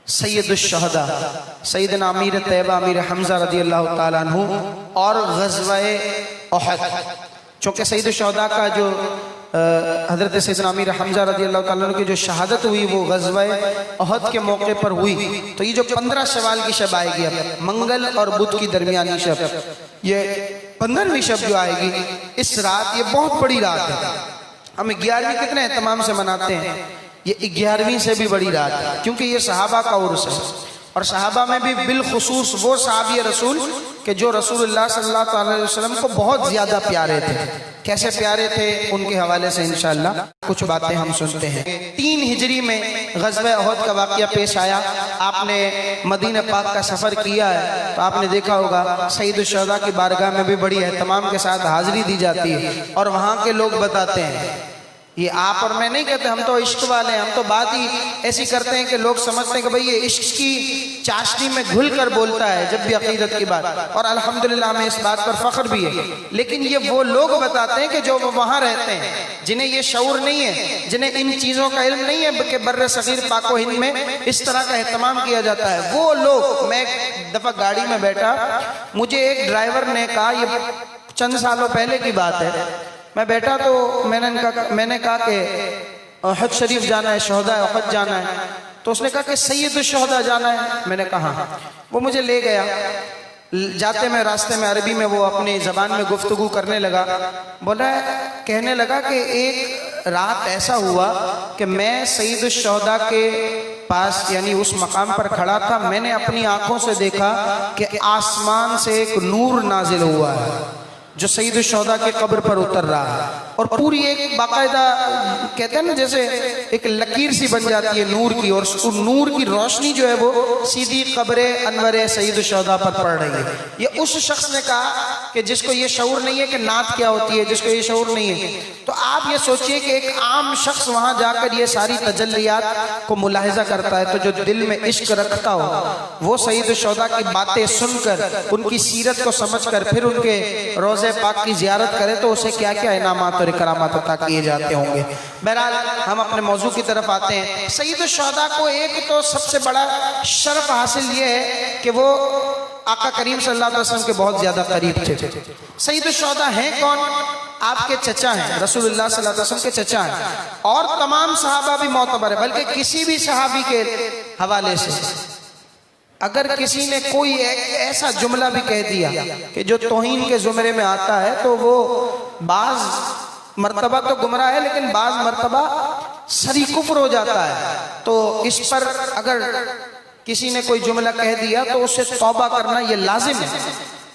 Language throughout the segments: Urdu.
سید الشہداء سیدنا امیر طیبہ امیر حمزہ رضی اللہ تعالیٰ عنہ اور غزوہ احد، چونکہ سید الشہداء کا جو حضرت سیدنا امیر حمزہ رضی اللہ تعالیٰ عنہ کی جو شہادت ہوئی وہ غزوہ احد کے موقع پر ہوئی، تو یہ جو 15 شوال کی شب آئے گی، منگل اور بدھ کی درمیانی شب، یہ 15ویں شب جو آئے گی، اس رات یہ بہت بڑی رات ہے۔ ہم 11ویں کتنے اہتمام سے مناتے ہیں، یہ 11ویں سے بھی بڑی رات ہے، کیونکہ یہ صحابہ کا عرس ہے، اور صحابہ میں بھی بالخصوص وہ صحابی رسول کہ جو رسول اللہ صلی اللہ علیہ وسلم کو بہت زیادہ پیارے تھے۔ کیسے پیارے تھے ان کے حوالے سے انشاءاللہ کچھ باتیں ہم سنتے ہیں۔ 3 ہجری میں غزوہ احد کا واقعہ پیش آیا۔ آپ نے مدینہ پاک کا سفر کیا ہے تو آپ نے دیکھا ہوگا سید الشہداء کی بارگاہ میں بھی بڑی اہتمام کے ساتھ حاضری دی جاتی ہے، اور وہاں کے لوگ بتاتے ہیں، یہ آپ اور میں نہیں کہتے، ہم تو عشق والے ہیں، ہم تو بات ہی ایسی کرتے ہیں کہ لوگ سمجھتے ہیں کہ بھئی یہ عشق کی چاشنی میں گھل کر بولتا ہے جب بھی عقیدت کی بات، اور الحمدللہ ہمیں اس بات پر فخر بھی ہے۔ لیکن یہ وہ لوگ بتاتے ہیں کہ جو وہاں رہتے ہیں، جنہیں یہ شعور نہیں ہے، جنہیں ان چیزوں کا علم نہیں ہے کہ بر صغیر پاک و ہند میں اس طرح کا اہتمام کیا جاتا ہے، وہ لوگ۔ میں ایک دفعہ گاڑی میں بیٹھا، مجھے ایک ڈرائیور نے کہا، یہ چند سالوں پہلے کی بات ہے، میں بیٹھا تو میں نے کہا کہ احد شریف جانا ہے، شہداء احد جانا ہے، تو اس نے کہا کہ سید الشہداء جانا ہے۔ میں نے کہا وہ مجھے لے گیا، جاتے میں راستے میں عربی میں وہ اپنی زبان میں گفتگو کرنے لگا، کہنے لگا کہ ایک رات ایسا ہوا کہ میں سید الشہداء کے پاس یعنی اس مقام پر کھڑا تھا، میں نے اپنی آنکھوں سے دیکھا کہ آسمان سے ایک نور نازل ہوا ہے جو سید الشہداء کی قبر پر اتر رہا ہے، اور پوری ایک باقاعدہ کہتے ہیں نا جیسے ایک لکیر سی بن جاتی ہے نور کی، اور اس نور کی روشنی جو ہے وہ سیدھی قبر انور سید الشہداء پر پڑ رہی ہے۔ یہ اس شخص نے کہا کہ جس کو یہ شعور نہیں ہے کہ نعت کیا ہوتی ہے، جس کو یہ شعور نہیں ہے، تو آپ یہ سوچئے کہ ایک عام شخص وہاں جا کر یہ ساری تجلیات کو ملاحظہ کرتا ہے، تو جو دل میں عشق رکھتا ہو وہ سید الشہداء کی باتیں سن کر، ان کی سیرت کو سمجھ کر، پھر ان کے روضہ پاک کی زیارت کرے تو اسے کیا کیا انعامات اور اکرامات عطا کیے جاتے ہوں گے۔ بہرحال ہم اپنے موضوع کی طرف آتے ہیں۔ سید الشہداء کو ایک تو سب سے بڑا شرف حاصل یہ ہے کہ وہ آقا کریم صلی اللہ علیہ وسلم کے بہت زیادہ قریب تھے۔ سید الشہداء ہیں کون؟ آپ کے چچا ہیں، رسول اللہ صلی اللہ علیہ وسلم کے چچا ہیں، اور تمام صحابہ بھی معتبر ہے، بلکہ کسی بھی صحابی کے حوالے سے اگر کسی نے کوئی ایسا جملہ بھی کہہ دیا کہ جو توہین کے زمرے میں آتا ہے تو وہ بعض مرتبہ تو گمراہ ہے، لیکن بعض مرتبہ سری کفر ہو جاتا ہے، تو اس پر اگر کسی نے کوئی جملہ کہہ دیا تو اس سے توبہ کرنا یہ لازم ہے۔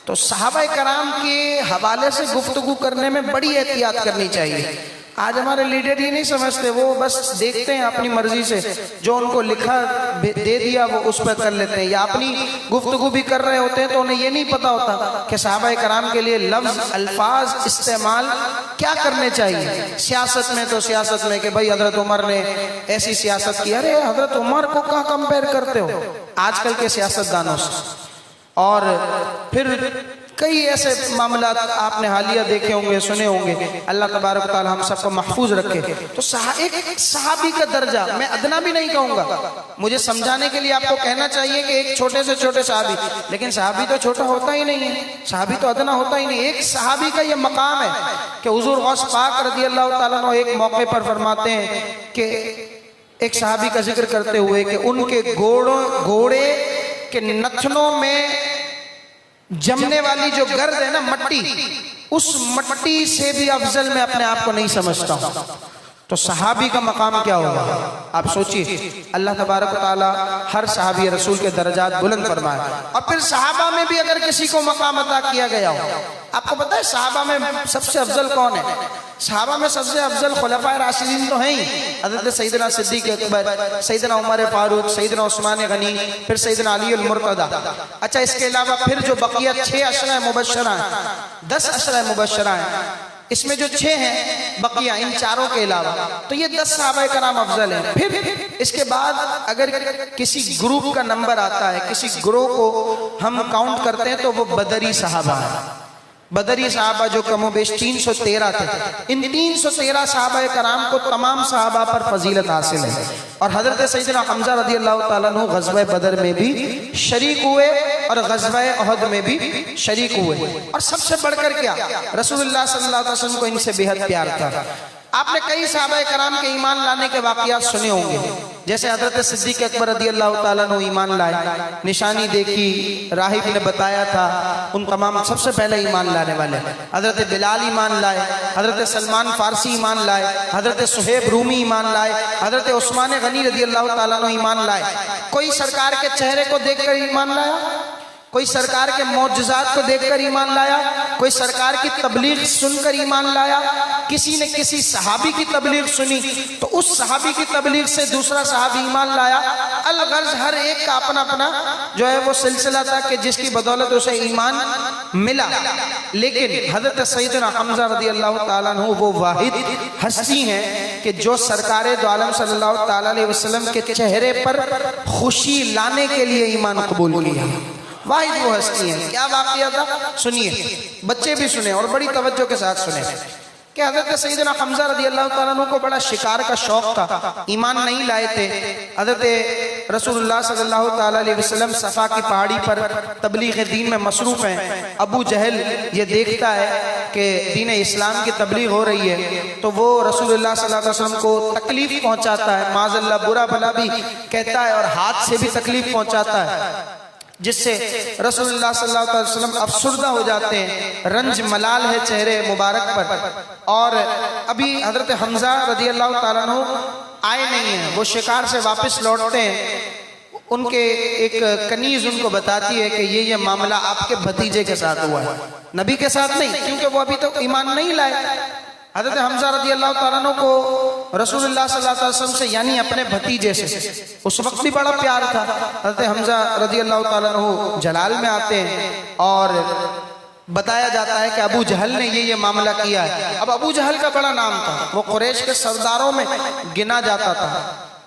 تو صحابہ کرام کے حوالے سے گفتگو کرنے میں بڑی احتیاط کرنی چاہیے۔ آج ہمارے لیڈر ہی نہیں سمجھتے، وہ بس دیکھتے ہیں اپنی مرضی سے، جو ان کو لکھا دے دیا وہ اس پہ کر لیتے ہیں، یا اپنی گفتگو بھی کر رہے ہوتے ہیں تو انہیں یہ نہیں پتا ہوتا کہ صحابہ کرام کے لیے لفظ الفاظ استعمال کیا کرنے چاہیے۔ سیاست میں تو سیاست میں کہ بھئی حضرت عمر نے ایسی سیاست کی، ارے حضرت عمر کو کہاں کمپیر کرتے ہو آج کل کے سیاستدانوں سے؟ اور پھر کئی ایسے معاملات آپ نے حالیہ دیکھے ہوں گے، سنے ہوں گے۔ اللہ تبارک و تعالی ہم سب کو محفوظ رکھے۔ تو ایک صحابی کا درجہ میں ادنا بھی نہیں کہوں گا، مجھے سمجھانے کے لیے آپ کو کہنا چاہیے کہ ایک چھوٹے سے چھوٹے صحابی، لیکن صحابی تو چھوٹا ہوتا ہی نہیں ہے، صحابی تو ادنا ہوتا ہی نہیں۔ ایک صحابی کا یہ مقام ہے کہ حضور غوث پاک رضی اللہ تعالیٰ عنہ ایک موقع پر فرماتے ہیں کہ ایک صحابی کا ذکر کرتے ہوئے کہ ان کے گھوڑے کے نتھنوں میں جمنے والی جو گرد ہے نا مٹی، اس مٹی سے بھی افضل میں اپنے آپ کو نہیں سمجھتا ہوں۔ تو صحابی کا مقام کیا ہوگا آپ سوچئے۔ اللہ تبارک و تعالی ہر صحابی رسول کے درجات بلند فرمائے۔ اور پھر صحابہ میں بھی اگر کسی کو مقام عطا کیا گیا ہو، آپ کو پتہ ہے صحابہ میں سب سے افضل کون ہے؟ صحابہ میں سب سے افضل خلفائے راشدین تو ہیں ہی، حضرت سیدنا صدیق اکبر، سیدنا عمر فاروق، سیدنا عثمان غنی، پھر سیدنا علی المرتضی۔ اچھا اس کے علاوہ پھر جو بقیہ 6 عشرہ مبشرہ ہیں، 10 عشرہ مبشرہ ہیں، اس میں جو 6 ہیں بقیہ ان چاروں کے علاوہ، تو یہ 10 صحابہ کرام افضل ہیں۔ پھر اس کے بعد اگر کسی گروپ کا نمبر آتا ہے، کسی گروہ کو ہم کاؤنٹ کرتے ہیں تو وہ بدری صحابہ ہیں۔ بدری صحابہ جو کم و بیش 313 تھے، ان 313 صحابہ کرام کو تمام صحابہ پر فضیلت حاصل ہے، اور حضرت سیدنا حمزہ رضی اللہ تعالیٰ عنہ غزوہ بدر میں بھی شریک ہوئے اور غزوہ احد میں بھی شریک ہوئے، اور سب سے بڑھ کر کیا، رسول اللہ صلی اللہ علیہ وسلم کو ان سے بہت پیار تھا۔ آپ نے کئی صحابہ کرام کے ایمان لانے کے واقعات سنے ہوں گے، جیسے حضرت صدیق اکبر رضی اللہ تعالیٰ عنہ ایمان لائے، نشانی دیکھی، راہب نے بتایا تھا، ان تمام سب سے پہلے ایمان لانے والے۔ حضرت بلال ایمان لائے، حضرت سلمان فارسی ایمان لائے، حضرت صہیب رومی ایمان لائے، حضرت عثمان غنی رضی اللہ تعالیٰ عنہ ایمان لائے۔ کوئی سرکار کے چہرے کو دیکھ کر ایمان لایا، کوئی سرکار کے معجزات کو دیکھ کر ایمان لایا، کوئی سرکار کی تبلیغ سن کر ایمان لایا، کسی نے کسی صحابی کی تبلیغ سنی تو اس صحابی کی تبلیغ سے دوسرا صحابی ایمان لایا۔ الغرض ہر ایک کا اپنا اپنا جو ہے وہ سلسلہ تھا کہ جس کی بدولت اسے ایمان ملا، لیکن حضرت سیدنا حمزہ رضی اللہ تعالیٰ عنہ وہ واحد ہستی ہیں کہ جو سرکار دو عالم صلی اللہ تعالیٰ علیہ وسلم کے چہرے پر خوشی لانے کے لیے ایمان قبول کیا۔ واحد وہ ہستی ہیں۔ کیا واقعہ تھا سنیے، بچے بھی سنیں اور بڑی توجہ کے ساتھ سنیں کہ حضرت سیدنا حمزہ رضی اللہ تعالیٰ عنہ کو بڑا شکار کا شوق تھا، ایمان نہیں لائے تھے۔ حضرت رسول اللہ صلی اللہ تعالیٰ علیہ وسلم صفا کی پہاڑی پر تبلیغ دین میں مصروف ہیں۔ ابو جہل یہ دیکھتا ہے کہ دین اسلام کی تبلیغ ہو رہی ہے تو وہ رسول اللہ صلی اللہ علیہ وسلم کو تکلیف پہنچاتا ہے، معاذ اللہ برا بھلا بھی کہتا ہے اور ہاتھ سے بھی تکلیف پہنچاتا ہے، جس سے رسول اللہ صلی اللہ علیہ وسلم افسردہ ہو جاتے ہیں، رنج ملال ہے چہرے مبارک پر۔ اور ابھی حضرت حمزہ رضی اللہ تعالیٰ عنہ آئے نہیں ہیں، وہ شکار سے واپس لوٹتے ہیں، ان کے ایک کنیز ان کو بتاتی ہے کہ یہ معاملہ آپ کے بھتیجے کے ساتھ ہوا ہے، نبی کے ساتھ نہیں، کیونکہ وہ ابھی تک ایمان نہیں لائے۔ حضرت حمزہ رضی اللہ تعالیٰ عنہ کو رسول اللہ صلی اللہ علیہ وسلم سے یعنی اپنے بھتیجے سے اس وقت بھی بڑا پیار تھا۔ حضرت حمزہ رضی اللہ تعالیٰ عنہ جلال میں آتے ہیں اور بتایا جاتا ہے کہ ابو جہل نے یہ معاملہ کیا ہے۔ اب ابو جہل کا بڑا نام تھا، وہ قریش کے سرداروں میں گنا جاتا تھا،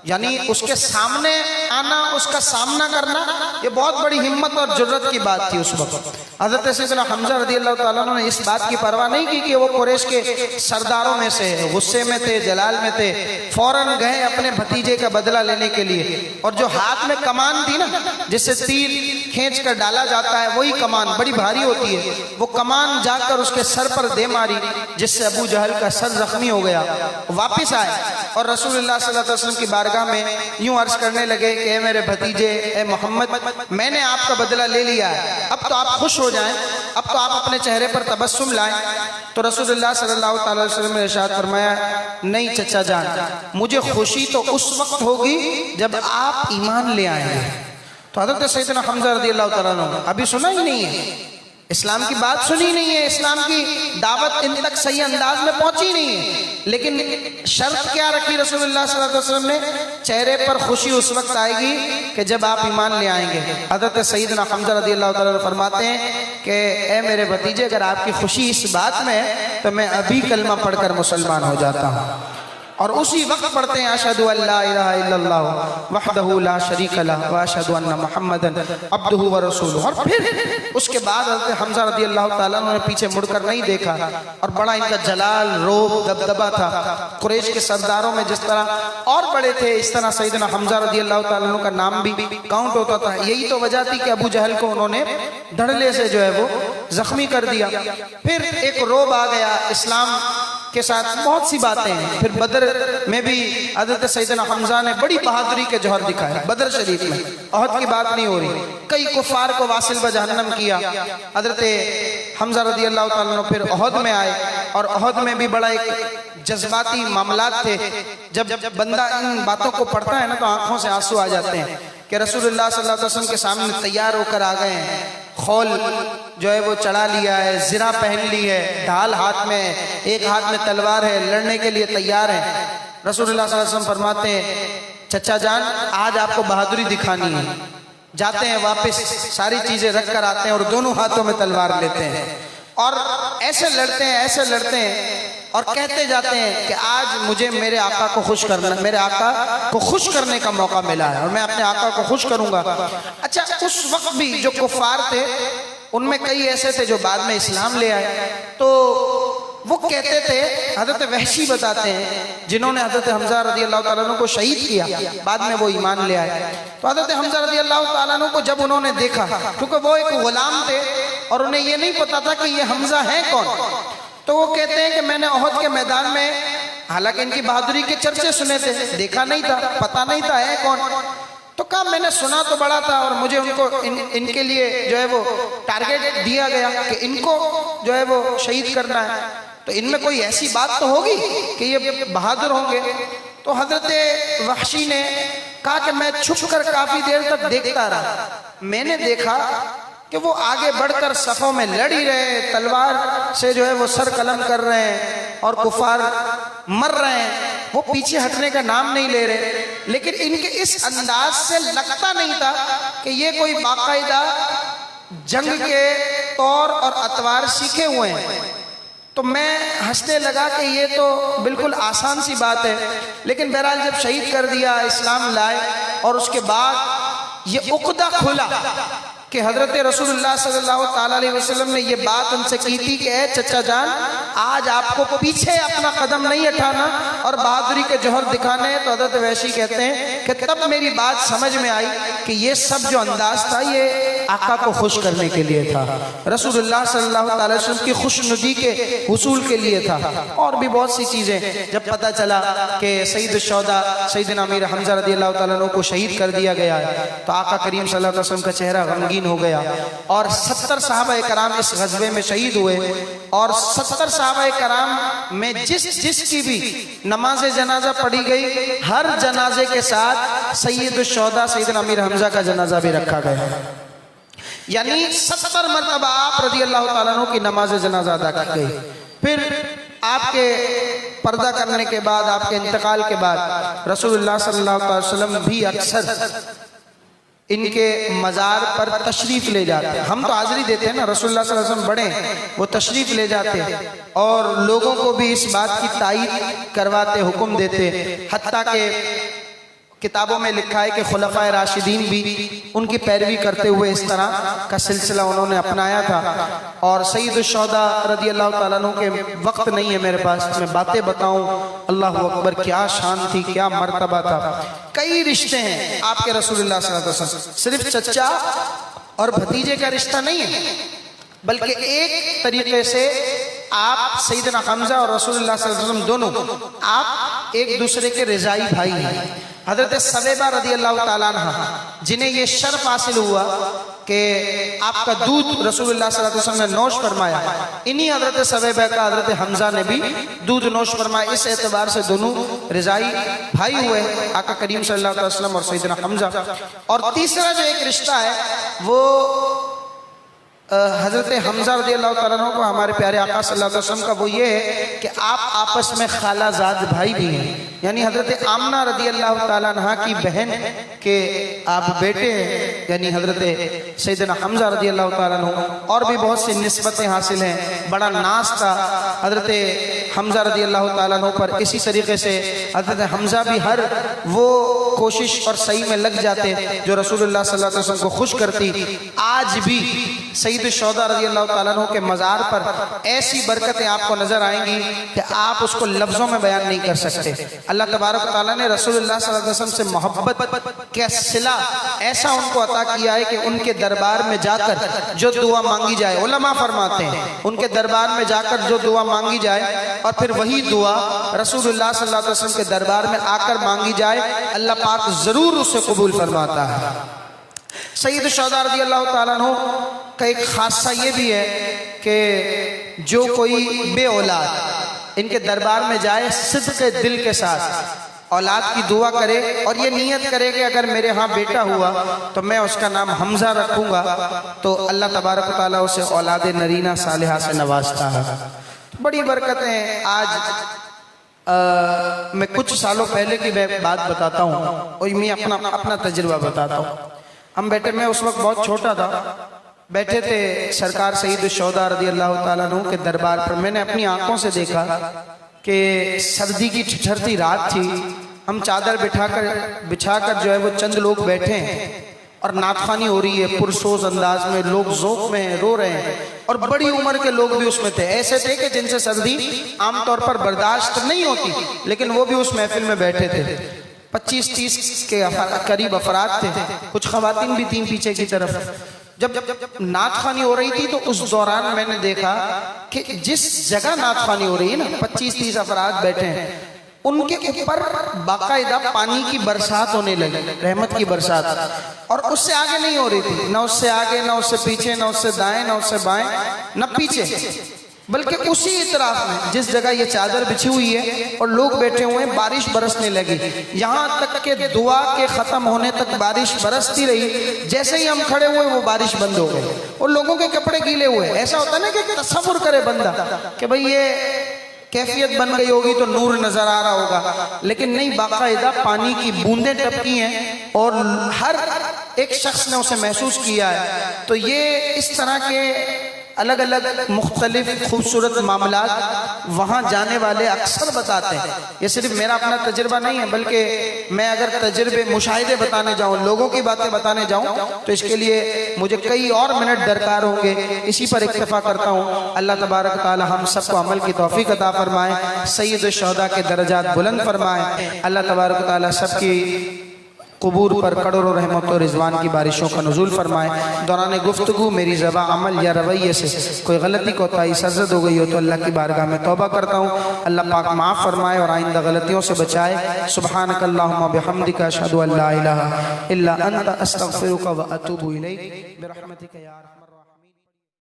یعنی اس کے سامنے آنا، اس کا سامنا کرنا یہ بہت بڑی ہمت اور جرت کی بات تھی اس وقت۔ حضرت سیدنا حمزہ رضی اللہ تعالیٰ عنہ نے اس بات کی پرواہ نہیں کی کہ وہ قریش کے سرداروں میں سے غصے میں تھے، جلال میں تھے، فوراً گئے اپنے بھتیجے کا بدلہ لینے کے لیے، اور جو ہاتھ میں کمان تھی نا جس سے تیر کھینچ کر ڈالا جاتا ہے وہی کمان بڑی بھاری ہوتی ہے، وہ کمان جا کر اس کے سر پر دے ماری جس سے ابو جہل کا سر زخمی ہو گیا۔ واپس آئے اور رسول اللہ صلی اللہ علیہ وسلم کی بارگاہ میں یوں عرض کرنے لگے کہ اے میرے بھتیجے، اے محمد، میں نے آپ کا بدلہ لے لیا ہے، اب تو آپ خوش ہو جائیں، اب تو آپ اپنے چہرے پر تبسم لائیں۔ تو رسول اللہ صلی اللہ تعالی وسلم نے ارشاد فرمایا، نہیں چچا جان، مجھے خوشی تو اس وقت ہوگی جب آپ ایمان لے آئیں گے۔ تو حضرت سیدنا حمزہ رضی اللہ تعالیٰ عنہ ابھی سنا ہی نہیں ہے، اسلام کی بات سنی نہیں ہے، اسلام کی دعوت ان تک صحیح انداز میں پہنچی نہیں ہے، لیکن شرط کیا رکھی رسول اللہ صلی اللہ علیہ وسلم نے؟ چہرے پر خوشی اس وقت آئے گی کہ جب آپ ایمان لے آئیں گے۔ حضرت سیدنا حمزہ رضی اللہ تعالیٰ عنہ فرماتے ہیں کہ اے میرے بھتیجے، اگر آپ کی خوشی اس بات میں ہے تو میں ابھی کلمہ پڑھ کر مسلمان ہو جاتا ہوں، اور اسی وقت پڑھتے ہیں اشہد ان لا الہ الا اللہ وحدہ لا شریک لہ واشہد ان محمدا عبدہ ورسولہ۔ اور پھر اس کے بعد حضرت حمزہ رضی اللہ تعالیٰ عنہ نے پیچھے مڑ کر نہیں دیکھا، اور بڑا ان کا جلال، روب، دبدبہ تھا۔ قریش کے سرداروں میں جس طرح اور بڑے تھے، اس طرح سیدنا حمزہ رضی اللہ تعالیٰ عنہ کا نام بھی کاؤنٹ ہوتا تھا۔ یہی تو وجہ تھی کہ ابو جہل کو انہوں نے دھڑلے سے جو ہے وہ زخمی کر دیا۔ پھر ایک روب آ گیا اسلام کے ساتھ، بہت سی باتیں ہیں۔ پھر بدر میں بھی حضرت سیدنا حمزہ نے بڑی بہادری کے جوہر دکھائے، بدر شریف میں، احد کی بات نہیں ہو رہی، کئی کفار کو واصل بجہنم کیا۔ حضرت حمزہ رضی اللہ تعالیٰ عنہ پھر احد میں آئے، اور احد میں بھی بڑا ایک جذباتی معاملات تھے۔ جب بندہ ان باتوں کو پڑھتا ہے نا تو آنکھوں سے آنسو آ جاتے ہیں کہ رسول اللہ صلی اللہ علیہ وسلم کے سامنے تیار ہو کر آ گئے ہیں، خول جو ہے وہ چڑھا لیا ہے، زرہ پہن لی ہے، ڈھال ہاتھ میں ہے، ایک ہاتھ میں تلوار ہے، لڑنے کے لیے تیار ہیں۔ رسول اللہ صلی اللہ علیہ وسلم فرماتے ہیں چچا جان آج آپ کو بہادری دکھانی ہے۔ جاتے ہیں واپس، ساری چیزیں رکھ کر آتے ہیں اور دونوں ہاتھوں میں تلوار لیتے ہیں اور ایسے لڑتے ہیں، ایسے لڑتے ہیں اور کہتے جاتے ہیں کہ آج مجھے میرے آقا کو خوش کرنا، میرے آقا کو خوش کرنے کا موقع ملا ہے اور میں اپنے آقا کو خوش کروں گا۔ اچھا، اس وقت بھی جو کفار تھے ان میں کئی ایسے تھے جو بعد میں اسلام لے آئے. تو وہ کہتے تھے, حضرت وحشی بتاتے ہیں جنہوں نے حضرت حمزہ رضی اللہ تعالیٰ عنہ کو شہید کیا, بعد میں وہ ایمان لے آئے. تو حضرت حمزہ رضی اللہ تعالیٰ عنہ کو جب انہوں نے دیکھا, کیونکہ وہ ایک غلام تھے اور انہیں یہ نہیں پتا تھا کہ یہ حمزہ ہیں کون, تو وہ کہتے ہیں کہ میں نے احد کے میدان میں, حالانکہ ان کی بہادری کے چرچے سنے تھے, دیکھا نہیں تھا, پتا نہیں تھا ہے کون, تو کہا میں نے سنا تو بڑا تھا اور مجھے ان کو ان کے لیے جو ہے وہ ٹارگیٹ دیا گیا کہ ان کو جو ہے وہ شہید کرنا ہے, تو ان میں کوئی ایسی بات تو ہوگی کہ یہ بہادر ہوں گے. تو حضرت وحشی نے کہا کہ میں چھپ کر کافی دیر تک دیکھتا رہا, میں نے دیکھا کہ وہ آگے بڑھ کر صفوں میں لڑ ہی رہے, تلوار سے جو ہے وہ سر قلم کر رہے ہیں اور کفار مر رہے ہیں, وہ پیچھے ہٹنے کا نام نہیں لے رہے. لیکن ان کے اس انداز سے لگتا نہیں تھا کہ یہ کوئی باقاعدہ جنگ کے طور اور اطوار سیکھے ہوئے ہیں. تو میں ہنسنے لگا کہ یہ تو بالکل آسان سی بات ہے. لیکن بہرحال جب شہید کر دیا, اسلام لائے, اور اس کے بعد یہ عقدہ کھلا کہ حضرت رسول اللہ صلی اللہ تعالیٰ علیہ وسلم نے یہ بات ان سے کی تھی کہ اے چچا جان, آج آپ کو پیچھے اپنا قدم نہیں اٹھانا اور بہادری کے جوہر دکھانے. تو حضرت وحشی کہتے ہیں کہ تب میری بات سمجھ میں آئی کہ یہ سب جو انداز تھا یہ آقا کو خوش کرنے کے لیے تھا, رسول اللہ صلی اللہ تعالیٰ علیہ وسلم کی خوشنودی کے حصول کے لیے تھا. اور بھی بہت سی چیزیں. جب پتہ چلا کہ سید الشہداء سیدنا امیر حمزہ رضی اللہ تعالیٰ عنہ کو شہید کر دیا گیا ہے, تو آقا کریم صلی اللہ علیہ وسلم کا چہرہ غمگین ہو گیا, اور 70 صحابہ کرام اس غزوے میں شہید ہوئے, اور 70 صحابہ کرام میں جس کی بھی نماز جنازہ پڑھی گئی, ہر جنازے کے ساتھ سید الشہداء سیدنا امیر حمزہ کا جنازہ بھی رکھا گیا. یعنی 70 مرتبہ آپ رضی اللہ تعالیٰ عنہ کی نماز جنازہ ادا کی گئی. پھر آپ کے پردہ کرنے کے بعد, آپ کے انتقال کے بعد رسول اللہ صلی اللہ علیہ وسلم بھی اکثر ان کے مزار پر تشریف لے جاتے ہیں. ہم تو حاضری دیتے ہیں نا, رسول اللہ صلی اللہ علیہ وسلم بڑے ہیں, وہ تشریف لے جاتے ہیں اور لوگوں کو بھی اس بات کی تائید کرواتے, حکم دیتے. حتیٰ کہ کتابوں میں لکھا ہے کہ خلفائے راشدین بھی ان کی پیروی کرتے ہوئے اس طرح کا سلسلہ انہوں نے اپنایا تھا. اور سید الشہداء رضی اللہ تعالیٰ عنہ کے وقت نہیں ہے میرے پاس, میں باتیں بتاؤں, اللہ اکبر کیا شان تھی, کیا مرتبہ تھا. کئی رشتے ہیں آپ کے رسول اللہ صلی اللہ علیہ وسلم, صرف چچا اور بھتیجے کا رشتہ نہیں ہے, بلکہ ایک طریقے سے آپ سیدنا حمزہ اور رسول اللہ صلی اللہ علیہ وسلم دونوں آپ ایک دوسرے کے رضائی بھائی ہیں. حضرت سویبہ رضی اللہ تعالیٰ عنہ جنہیں یہ شرف حاصل ہوا کہ آپ کا دودھ رسول اللہ صلی اللہ علیہ وسلم نے نوش فرمایا, انہی حضرت سویبہ کا حضرت حمزہ نے بھی دودھ نوش فرمایا. اس اعتبار سے دونوں رضائی بھائی ہوئے, آقا کریم صلی اللہ علیہ وسلم اور سیدنا حمزہ. اور تیسرا جو ایک رشتہ ہے وہ حضرت حمزہ رضی اللہ تعالیٰ عنہ کو ہمارے پیارے آقا صلی اللہ علیہ وسلم کا وہ یہ ہے کہ آپ آپس میں خالہ زاد بھائی بھی ہیں. یعنی حضرت آمنہ رضی اللہ تعالیٰ عنہ کی بہن کے آپ بیٹے ہیں, یعنی حضرت سیدنا حمزہ رضی اللہ تعالیٰ عنہ. اور بھی بہت سی نسبتیں حاصل ہیں, بڑا ناز تھا حضرت حمزہ رضی اللہ تعالیٰ عنہ پر. اسی طریقے سے حضرت حمزہ بھی ہر وہ کوشش اور صحیح میں لگ جاتے جو رسول اللہ صلی اللہ علیہ وسلم کو خوش کرتی. آج بھی سید الشہداء رضی اللہ تعالیٰ عنہ کے مزار پر ایسی برکتیں آپ کو نظر آئیں گی کہ آپ اس کو لفظوں میں بیان نہیں کر سکتے. اللہ تبارک و تعالیٰ نے رسول اللہ صلی اللہ علیہ وسلم سے محبت کا صلہ ایسا ان کو عطا کیا ہے کہ ان کے دربار میں جا کر جو دعا مانگی جائے, علماء فرماتے ہیں ان کے دربار میں جا کر جو دعا مانگی جائے اور پھر وہی دعا رسول اللہ صلی اللہ علیہ وسلم کے دربار میں آ کر مانگی جائے, اللہ پاک ضرور اسے قبول فرماتا ہے. سید الشہداء رضی اللہ تعالیٰ عنہ کا ایک خاصہ یہ بھی ہے کہ جو کوئی بے اولاد ان کے دربار میں جائے, صدق دل کے ساتھ اولاد کی دعا کرے اور یہ نیت کرے کہ اگر میرے ہاں بیٹا ہوا تو میں اس کا نام حمزہ رکھوں گا, تو اللہ تبارک و تعالیٰ اسے اولاد نرینہ صالحہ سے نوازتا ہے. بڑی برکتیں. آج میں کچھ سالوں پہلے کی بات بتاتا ہوں اور میں اپنا تجربہ بتاتا ہوں. ہم بیٹھے, میں اس وقت بہت چھوٹا تھا, بیٹھے تھے سرکار سید الشہداء رضی اللہ تعالیٰ عنہ کے دربار پر. میں نے اپنی آنکھوں سے دیکھا کہ سردی کی ٹھٹھرتی رات تھی, ہم چادر بچھا کر جو ہے وہ چند لوگ بیٹھے ہیں, اور نعت خوانی ہو رہی ہے پرسوز انداز میں، لوگ ذوق میں ہیں، رو رہے ہیں، اور بڑی عمر کے لوگ بھی اس میں تھے، ایسے تھے کہ جن سے سردی عام طور پر برداشت نہیں ہوتی، لیکن وہ بھی اس محفل میں بیٹھے تھے۔ 25-30 کے قریب افراد تھے، کچھ خواتین بھی تھیں پیچھے کی طرف۔ جب نعت خوانی ہو رہی تھی تو اس دوران میں نے دیکھا کہ جس جگہ نعت خوانی ہو رہی ہے نا، 25-30 افراد بیٹھے ہیں، ان کے اوپر باقاعدہ پانی کی برسات ہونے لگی، رحمت کی برسات، اور اس سے آگے نہیں ہو رہی تھی، نہ اس سے آگے، نہ اس سے پیچھے، نہ اس سے دائیں، نہ اس سے بائیں، نہ پیچھے، بلکہ اسی اطراف میں جس جگہ یہ چادر بچھی ہوئی ہے اور لوگ بیٹھے ہوئے ہیں، بارش برسنے لگی، یہاں تک کہ دعا کے ختم ہونے تک بارش برستی رہی۔ جیسے ہی ہم کھڑے ہوئے وہ بارش بند ہو گئی، اور لوگوں کے کپڑے گیلے ہوئے۔ ایسا ہوتا ہے نا کہ تصور کرے بندہ کہ بھئی یہ کیفیت بن گئی ہوگی تو نور نظر آ رہا ہوگا، لیکن نہیں، باقاعدہ پانی کی بوندیں ٹپکی ہیں اور ہر ایک شخص نے اسے محسوس کیا ہے۔ تو یہ اس طرح کے الگ الگ مختلف خوبصورت معاملات وہاں جانے والے اکثر بتاتے ہیں۔ یہ صرف میرا اپنا تجربہ نہیں ہے، بلکہ میں اگر تجربے مشاہدے بتانے جاؤں، لوگوں کی باتیں بتانے جاؤں، تو اس کے لیے مجھے کئی اور منٹ درکار ہوں گے۔ اسی پر اکتفا کرتا ہوں۔ اللہ تبارک تعالی ہم سب کو عمل کی توفیق عطا فرمائے، سید الشہداء کے درجات بلند فرمائے۔ اللہ تبارک تعالی سب کی قبور پر کروڑوں رحمت و رضوان کی بارشوں کا نزول فرمائے۔ دوران گفتگو میری زبان، عمل یا رویے سے کوئی غلطی کوتاہی سرزد ہو گئی ہو تو اللہ کی بارگاہ میں توبہ کرتا ہوں، اللہ پاک معاف فرمائے اور آئندہ غلطیوں سے بچائے۔ سبحانک اللہم بحمدک، اشہد ان لا الہ الا انت، استغفرک و اتوب الیک، برحمتک یا ارحم